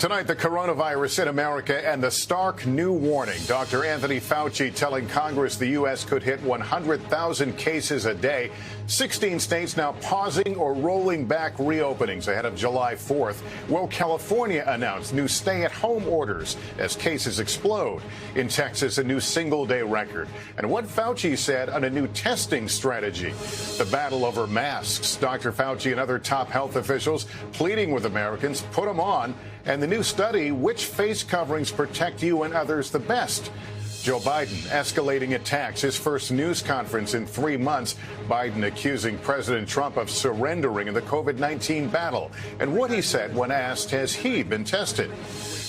Tonight, the coronavirus in America and the stark new warning. Dr. Anthony Fauci telling Congress the U.S. could hit 100,000 cases a day. 16 states now pausing or rolling back reopenings ahead of July 4th. Will California announce new stay-at-home orders as cases explode? In Texas, a new single-day record. And what Fauci said on a new testing strategy. The battle over masks. Dr. Fauci and other top health officials pleading with Americans, put them on. And the new study, which face coverings protect you and others the best? Joe Biden escalating attacks, his first news conference in 3 months. Biden accusing President Trump of surrendering in the COVID-19 battle. And what he said when asked, has he been tested?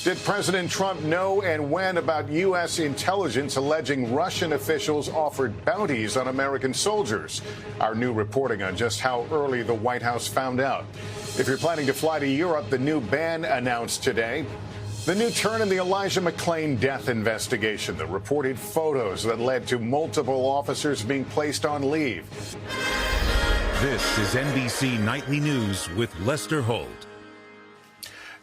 Did President Trump know and when about U.S. intelligence alleging Russian officials offered bounties on American soldiers? Our new reporting on just how early the White House found out. If you're planning to fly to Europe, the new ban announced today. The new turn in the Elijah McClain death investigation, the reported photos that led to multiple officers being placed on leave. This is NBC Nightly News with Lester Holt.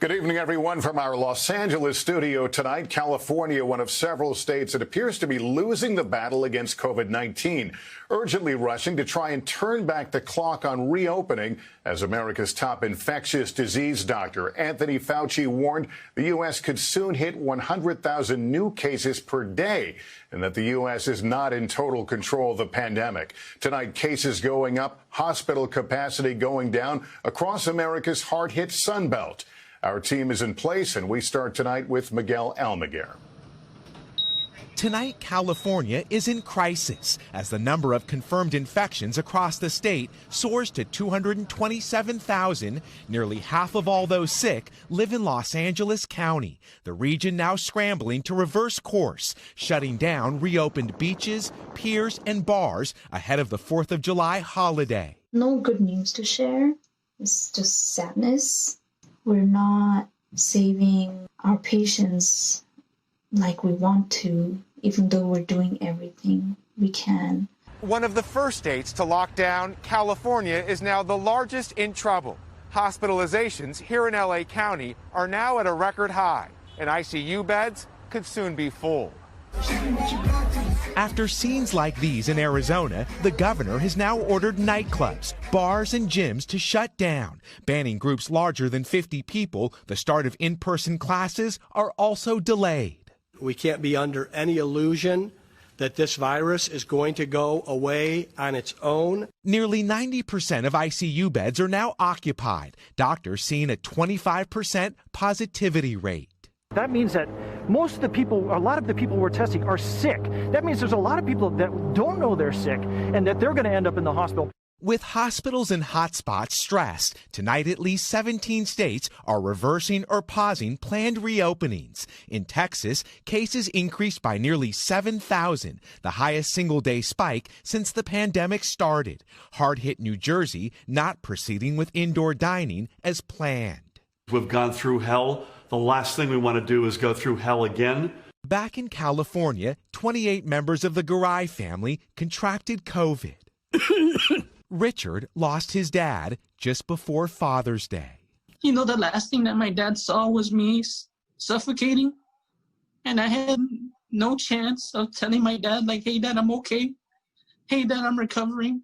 Good evening, everyone, from our Los Angeles studio tonight. California, one of several states that appears to be losing the battle against COVID-19, urgently rushing to try and turn back the clock on reopening as America's top infectious disease doctor, Anthony Fauci, warned the U.S. could soon hit 100,000 new cases per day and that the U.S. is not in total control of the pandemic. Tonight, cases going up, hospital capacity going down across America's hard-hit Sun Belt. Our team is in place, and we start tonight with Miguel Almaguer. Tonight, California is in crisis as the number of confirmed infections across the state soars to 227,000. Nearly half of all those sick live in Los Angeles County, the region now scrambling to reverse course, shutting down reopened beaches, piers, and bars ahead of the 4th of July holiday. No good news to share. It's just sadness. We're not saving our patients like we want to, even though we're doing everything we can. One of the first states to lock down, California is now the largest in trouble. Hospitalizations here in LA County are now at a record high, and ICU beds could soon be full. After scenes like these in Arizona, the governor has now ordered nightclubs, bars, and gyms to shut down, banning groups larger than 50 people. The start of in-person classes are also delayed. We can't be under any illusion that this virus is going to go away on its own. Nearly 90% of ICU beds are now occupied. Doctors seeing a 25% positivity rate. That means that most of the people, a lot of the people we're testing are sick. That means there's a lot of people that don't know they're sick and that they're going to end up in the hospital. With hospitals and hotspots stressed, tonight at least 17 states are reversing or pausing planned reopenings. In Texas, cases increased by nearly 7,000, the highest single-day spike since the pandemic started. Hard-hit New Jersey not proceeding with indoor dining as planned. We've gone through hell. The last thing we want to do is go through hell again. Back in California, 28 members of the Garay family contracted COVID. Richard lost his dad just before Father's Day. You know, the last thing that my dad saw was me suffocating. And I had no chance of telling my dad, like, hey, Dad, I'm okay. Hey, Dad, I'm recovering.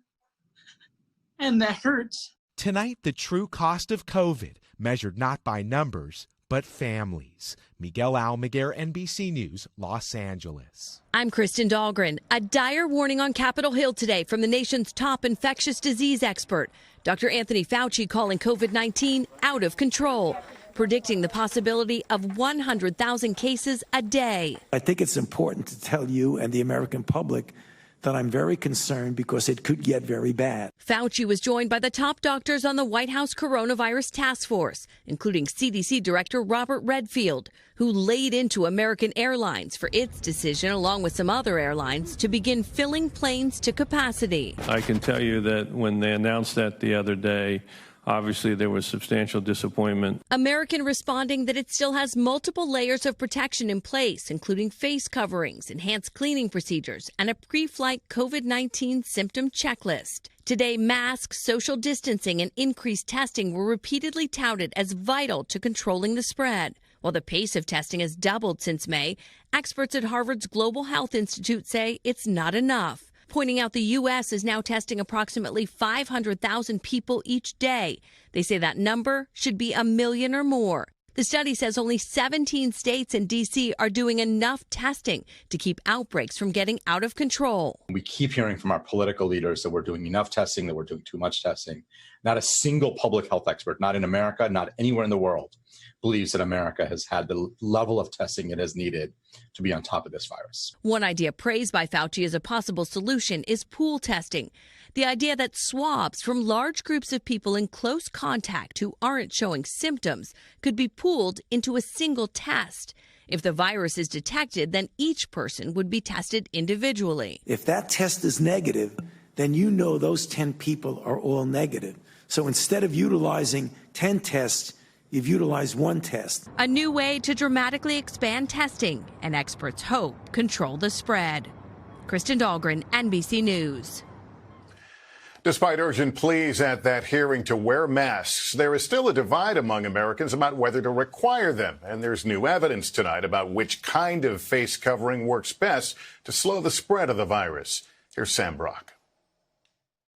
And that hurts. Tonight, the true cost of COVID, measured not by numbers, but families. Miguel Almaguer, NBC News, Los Angeles. I'm Kristen Dahlgren. A dire warning on Capitol Hill today from the nation's top infectious disease expert, Dr. Anthony Fauci, calling COVID-19 out of control, predicting the possibility of 100,000 cases a day. I think it's important to tell you and the American public that I'm very concerned because it could get very bad. Fauci was joined by the top doctors on the White House Coronavirus Task Force, including CDC Director Robert Redfield, who laid into American Airlines for its decision, along with some other airlines, to begin filling planes to capacity. I can tell you that when they announced that the other day, obviously, there was substantial disappointment. American responding that it still has multiple layers of protection in place, including face coverings, enhanced cleaning procedures, and a pre-flight COVID-19 symptom checklist. Today, masks, social distancing, and increased testing were repeatedly touted as vital to controlling the spread, While the pace of testing has doubled since May, experts at Harvard's Global Health Institute say it's not enough, pointing out the U.S. is now testing approximately 500,000 people each day. They say that number should be 1 million or more. The study says only 17 states and D.C. are doing enough testing to keep outbreaks from getting out of control. We keep hearing from our political leaders that we're doing enough testing, that we're doing too much testing. Not a single public health expert, not in America, not anywhere in the world, believes that America has had the level of testing it has needed to be on top of this virus. One idea praised by Fauci as a possible solution is pool testing. The idea that swabs from large groups of people in close contact who aren't showing symptoms could be pooled into a single test. If the virus is detected, then each person would be tested individually. If that test is negative, then you know those 10 people are all negative. So instead of utilizing 10 tests, you've utilized one test. A new way to dramatically expand testing, and experts hope control the spread. Kristen Dahlgren, NBC News. Despite urgent pleas at that hearing to wear masks, there is still a divide among Americans about whether to require them. And there's new evidence tonight about which kind of face covering works best to slow the spread of the virus. Here's Sam Brock.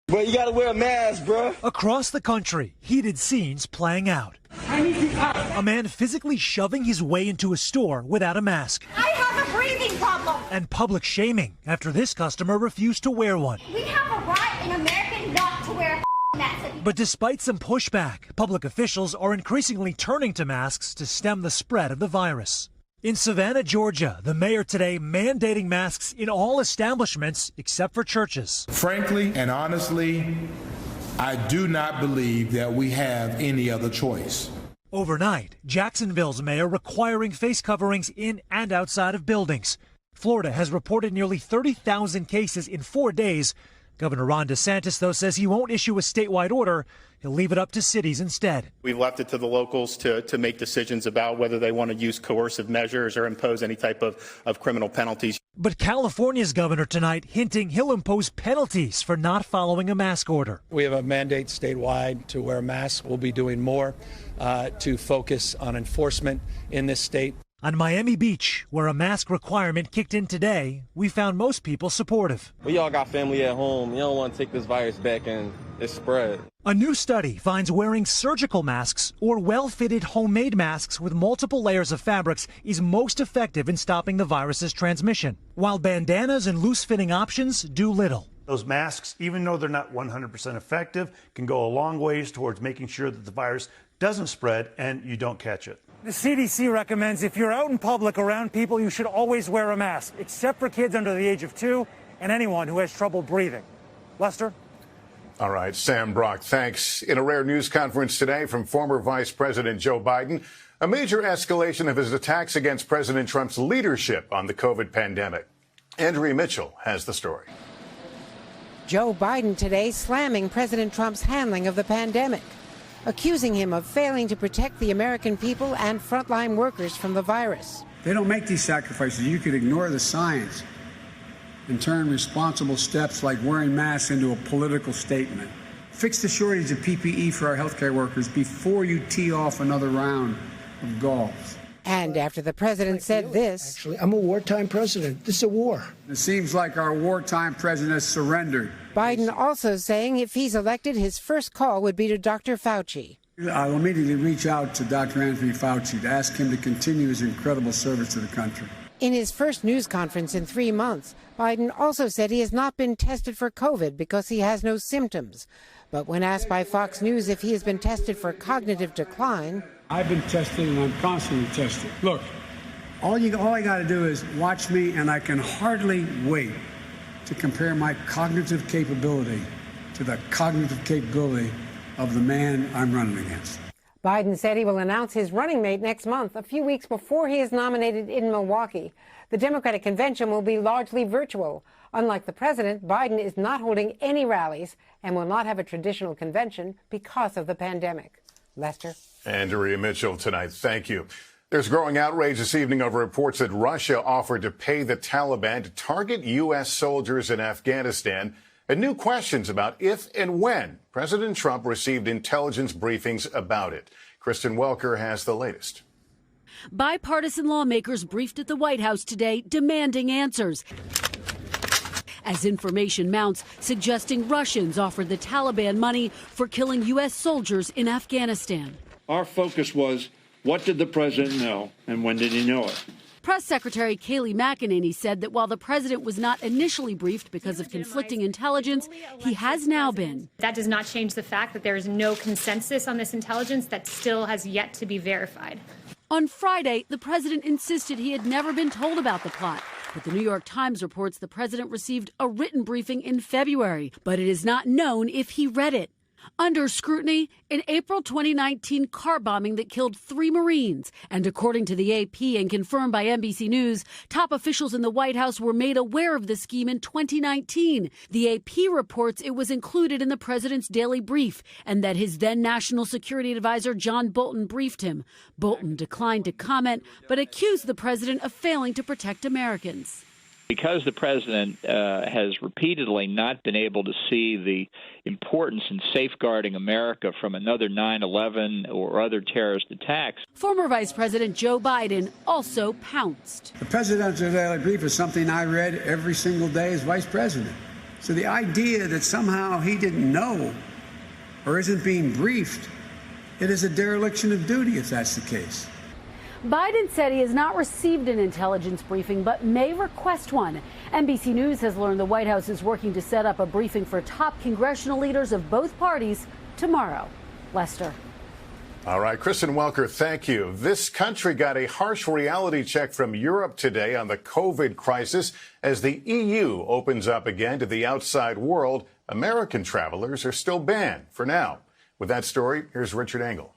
But you gotta wear a mask, bro. Across the country, heated scenes playing out. A man physically shoving his way into a store without a mask. I have a breathing problem. And public shaming after this customer refused to wear one. We have a right in America not to wear a mask. But despite some pushback, public officials are increasingly turning to masks to stem the spread of the virus. In Savannah, Georgia, the mayor today mandating masks in all establishments except for churches. Frankly and honestly, I do not believe that we have any other choice. Overnight, Jacksonville's mayor requiring face coverings in and outside of buildings. Florida has reported nearly 30,000 cases in 4 days. Governor Ron DeSantis, though, says he won't issue a statewide order. He'll leave it up to cities instead. We've left it to the locals to make decisions about whether they want to use coercive measures or impose any type of criminal penalties. But California's governor tonight hinting he'll impose penalties for not following a mask order. We have a mandate statewide to wear masks. We'll be doing more to focus on enforcement in this state. On Miami Beach, where a mask requirement kicked in today, we found most people supportive. We all got family at home. You don't want to take this virus back and it spread. A new study finds wearing surgical masks or well-fitted homemade masks with multiple layers of fabrics is most effective in stopping the virus's transmission, while bandanas and loose-fitting options do little. Those masks, even though they're not 100% effective, can go a long ways towards making sure that the virus doesn't spread and you don't catch it. The CDC recommends if you're out in public around people, you should always wear a mask, except for kids under the age of 2 and anyone who has trouble breathing. Lester? All right, Sam Brock, thanks. In a rare news conference today from former Vice President Joe Biden, a major escalation of his attacks against President Trump's leadership on the COVID pandemic. Andrea Mitchell has the story. Joe Biden today slamming President Trump's handling of the pandemic, accusing him of failing to protect the American people and frontline workers from the virus. They don't make these sacrifices. You could ignore the science and turn responsible steps like wearing masks into a political statement. Fix the shortage of PPE for our healthcare workers before you tee off another round of golf. And after the president said this... Actually, I'm a wartime president. This is a war. It seems like our wartime president has surrendered. Biden also saying if he's elected, his first call would be to Dr. Fauci. I'll immediately reach out to Dr. Anthony Fauci to ask him to continue his incredible service to the country. In his first news conference in 3 months, Biden also said he has not been tested for COVID because he has no symptoms. But when asked by Fox News if he has been tested for cognitive decline... I've been tested and I'm constantly tested. Look, all I got to do is watch me, and I can hardly wait to compare my cognitive capability to the cognitive capability of the man I'm running against. Biden said he will announce his running mate next month, a few weeks before he is nominated in Milwaukee. The Democratic convention will be largely virtual. Unlike the president, Biden is not holding any rallies and will not have a traditional convention because of the pandemic. Lester? Andrea Mitchell tonight. Thank you. There's growing outrage this evening over reports that Russia offered to pay the Taliban to target U.S. soldiers in Afghanistan, and new questions about if and when President Trump received intelligence briefings about it. Kristen Welker has the latest. Bipartisan lawmakers briefed at the White House today demanding answers as information mounts suggesting Russians offered the Taliban money for killing U.S. soldiers in Afghanistan. Our focus was, what did the president know and when did he know it? Press Secretary Kayleigh McEnany said that while the president was not initially briefed because of conflicting intelligence, he has now been. That does not change the fact that there is no consensus on this intelligence that still has yet to be verified. On Friday, the president insisted he had never been told about the plot. But the New York Times reports the president received a written briefing in February, but it is not known if he read it. Under scrutiny, an April 2019 car bombing that killed 3 Marines. And according to the AP and confirmed by NBC News, top officials in the White House were made aware of the scheme in 2019. The AP reports it was included in the president's daily brief and that his then National Security Advisor John Bolton briefed him. Bolton declined to comment, but accused the president of failing to protect Americans. Because the president has repeatedly not been able to see the importance in safeguarding America from another 9/11 or other terrorist attacks. Former Vice President Joe Biden also pounced. The presidential daily brief is something I read every single day as vice president. So the idea that somehow he didn't know or isn't being briefed, it is a dereliction of duty if that's the case. Biden said he has not received an intelligence briefing, but may request one. NBC News has learned the White House is working to set up a briefing for top congressional leaders of both parties tomorrow. Lester. All right, Kristen Welker, thank you. This country got a harsh reality check from Europe today on the COVID crisis. As the EU opens up again to the outside world, American travelers are still banned for now. With that story, here's Richard Engel.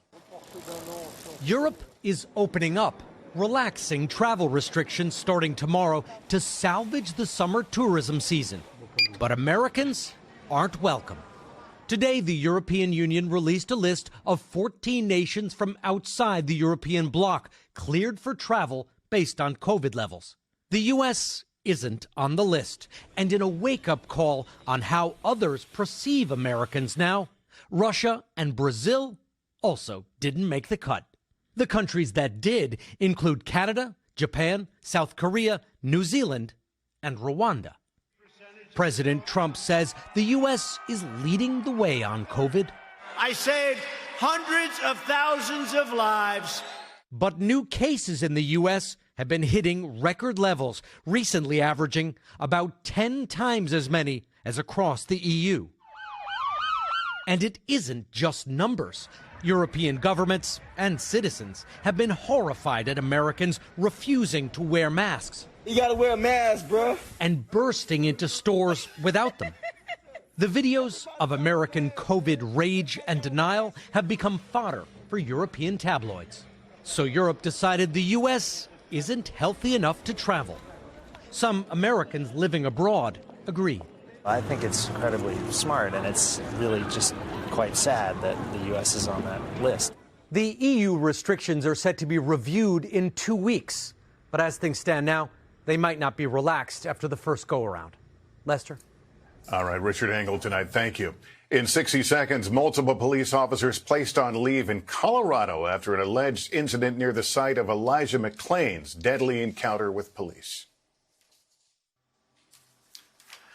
Europe is opening up, relaxing travel restrictions starting tomorrow to salvage the summer tourism season. But Americans aren't welcome. Today, the European Union released a list of 14 nations from outside the European bloc cleared for travel based on COVID levels. The U.S. isn't on the list, and in a wake-up call on how others perceive Americans now, Russia and Brazil also didn't make the cut. The countries that did include Canada, Japan, South Korea, New Zealand, and Rwanda. President Trump says the U.S. is leading the way on COVID. I saved hundreds of thousands of lives. But new cases in the U.S. have been hitting record levels, recently averaging about 10 times as many as across the EU. And it isn't just numbers. European governments and citizens have been horrified at Americans refusing to wear masks. You gotta wear a mask, bro. And bursting into stores without them. The videos of American COVID rage and denial have become fodder for European tabloids. So Europe decided the U.S. isn't healthy enough to travel. Some Americans living abroad agree. I think it's incredibly smart, and it's really just quite sad that the U.S. is on that list. The EU restrictions are set to be reviewed in 2 weeks. But as things stand now, they might not be relaxed after the first go-around. Lester? All right, Richard Engel tonight. Thank you. In 60 seconds, multiple police officers placed on leave in Colorado after an alleged incident near the site of Elijah McClain's deadly encounter with police.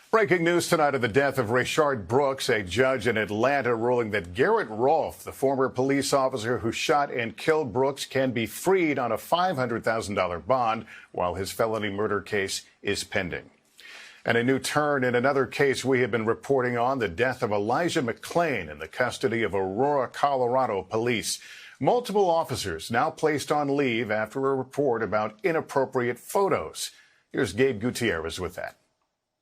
Breaking news tonight of the death of Rayshard Brooks, a judge in Atlanta ruling that Garrett Rolfe, the former police officer who shot and killed Brooks, can be freed on a $500,000 bond while his felony murder case is pending. And a new turn in another case we have been reporting on, the death of Elijah McClain in the custody of Aurora, Colorado police. Multiple officers now placed on leave after a report about inappropriate photos. Here's Gabe Gutierrez with that.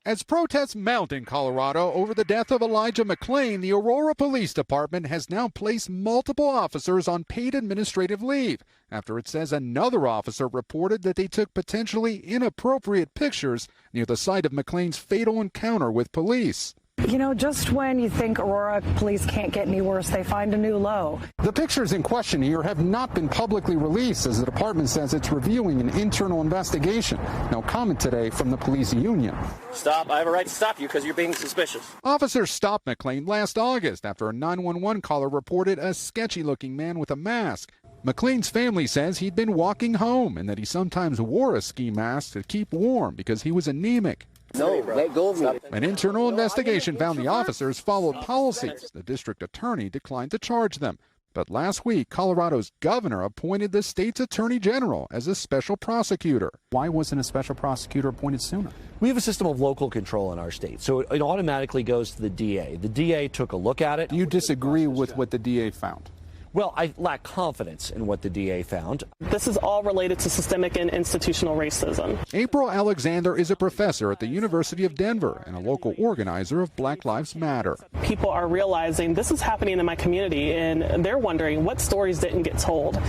As protests mount in Colorado over the death of Elijah McClain, the Aurora Police Department has now placed multiple officers on paid administrative leave after it says another officer reported that they took potentially inappropriate pictures near the site of McClain's fatal encounter with police. You know, just when you think Aurora police can't get any worse, they find a new low. The pictures in question here have not been publicly released, as the department says it's reviewing an internal investigation. No comment today from the police union. Stop. I have a right to stop you because you're being suspicious. Officers stopped McClain last August after a 911 caller reported a sketchy-looking man with a mask. McLean's family says he'd been walking home and that he sometimes wore a ski mask to keep warm because he was anemic. No, let go of me. An internal investigation found the officers followed policies. The district attorney declined to charge them. But last week, Colorado's governor appointed the state's attorney general as a special prosecutor. Why wasn't a special prosecutor appointed sooner? We have a system of local control in our state, so it automatically goes to the DA. The DA took a look at it. Do you disagree with what the DA found? Well, I lack confidence in what the DA found. This is all related to systemic and institutional racism. April Alexander is a professor at the University of Denver and a local organizer of Black Lives Matter. People are realizing this is happening in my community, and they're wondering what stories didn't get told.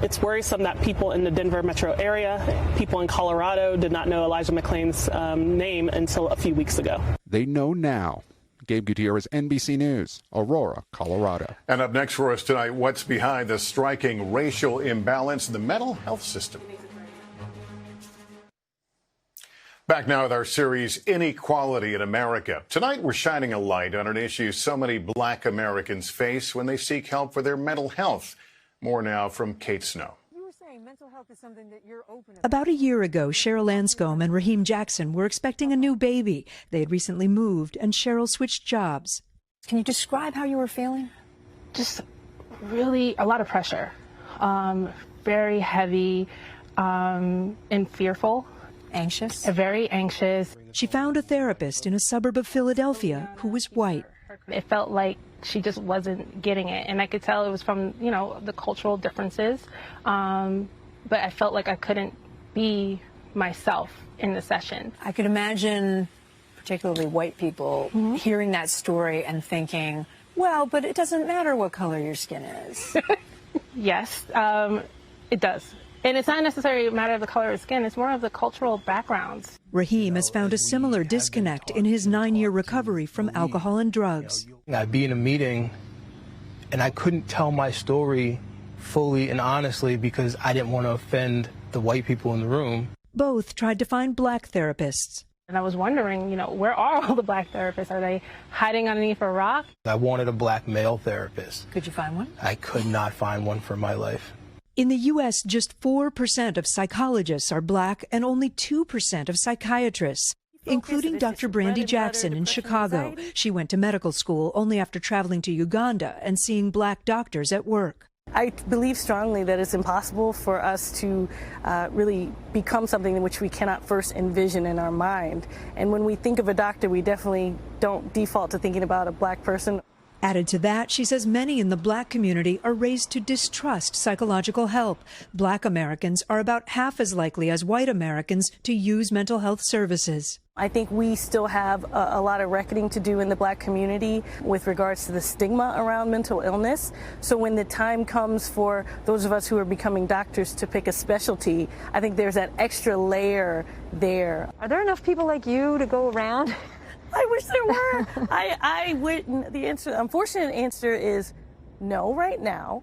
It's worrisome that people in the Denver metro area, people in Colorado, did not know Elijah McClain's name until a few weeks ago. They know now. Gabe Gutierrez, NBC News, Aurora, Colorado. And up next for us tonight, what's behind the striking racial imbalance in the mental health system? Back now with our series, Inequality in America. Tonight, we're shining a light on an issue so many Black Americans face when they seek help for their mental health. More now from Kate Snow. Mental health is something that you're open about. About a year ago, Cheryl Anscombe and Raheem Jackson were expecting a new baby. They had recently moved, and Cheryl switched jobs. Can you describe how you were feeling? Just really a lot of pressure, very heavy and fearful. Anxious? Very anxious. She found a therapist in a suburb of Philadelphia who was white. It felt like she just wasn't getting it, and I could tell it was from, the cultural differences, but I felt like I couldn't be myself in the session. I could imagine particularly white people hearing that story and thinking, well, but it doesn't matter what color your skin is. Yes, it does. And it's not necessarily a matter of the color of skin, it's more of the cultural backgrounds. Raheem has found a similar disconnect in his 9-year recovery from alcohol and drugs. I'd be in a meeting and I couldn't tell my story fully and honestly because I didn't want to offend the white people in the room. Both tried to find Black therapists. And I was wondering, where are all the Black therapists? Are they hiding underneath a rock? I wanted a Black male therapist. Could you find one? I could not find one for my life. In the U.S., just 4% of psychologists are Black and only 2% of psychiatrists, including Dr. Brandy Jackson in Chicago. She went to medical school only after traveling to Uganda and seeing Black doctors at work. I believe strongly that it's impossible for us to really become something in which we cannot first envision in our mind. And when we think of a doctor, we definitely don't default to thinking about a Black person. Added to that, she says many in the Black community are raised to distrust psychological help. Black Americans are about half as likely as white Americans to use mental health services. I think we still have a lot of reckoning to do in the Black community with regards to the stigma around mental illness. So when the time comes for those of us who are becoming doctors to pick a specialty, I think there's that extra layer there. Are there enough people like you to go around? I wish there were. I wouldn't. The unfortunate answer is no right now,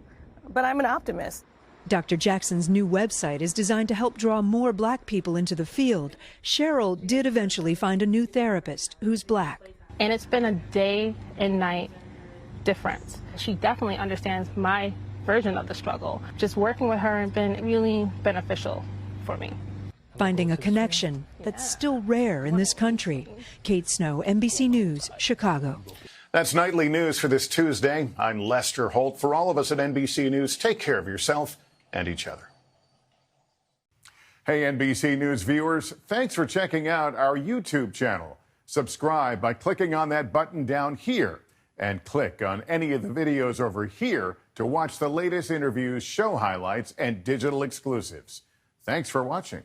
but I'm an optimist. Dr. Jackson's new website is designed to help draw more Black people into the field. Cheryl did eventually find a new therapist who's Black. And it's been a day and night difference. She definitely understands my version of the struggle. Just working with her has been really beneficial for me. Finding a connection that's still rare in this country. Kate Snow, NBC News, Chicago. That's Nightly News for this Tuesday. I'm Lester Holt. For all of us at NBC News, take care of yourself and each other. Hey, NBC News viewers, thanks for checking out our YouTube channel. Subscribe by clicking on that button down here and click on any of the videos over here to watch the latest interviews, show highlights, and digital exclusives. Thanks for watching.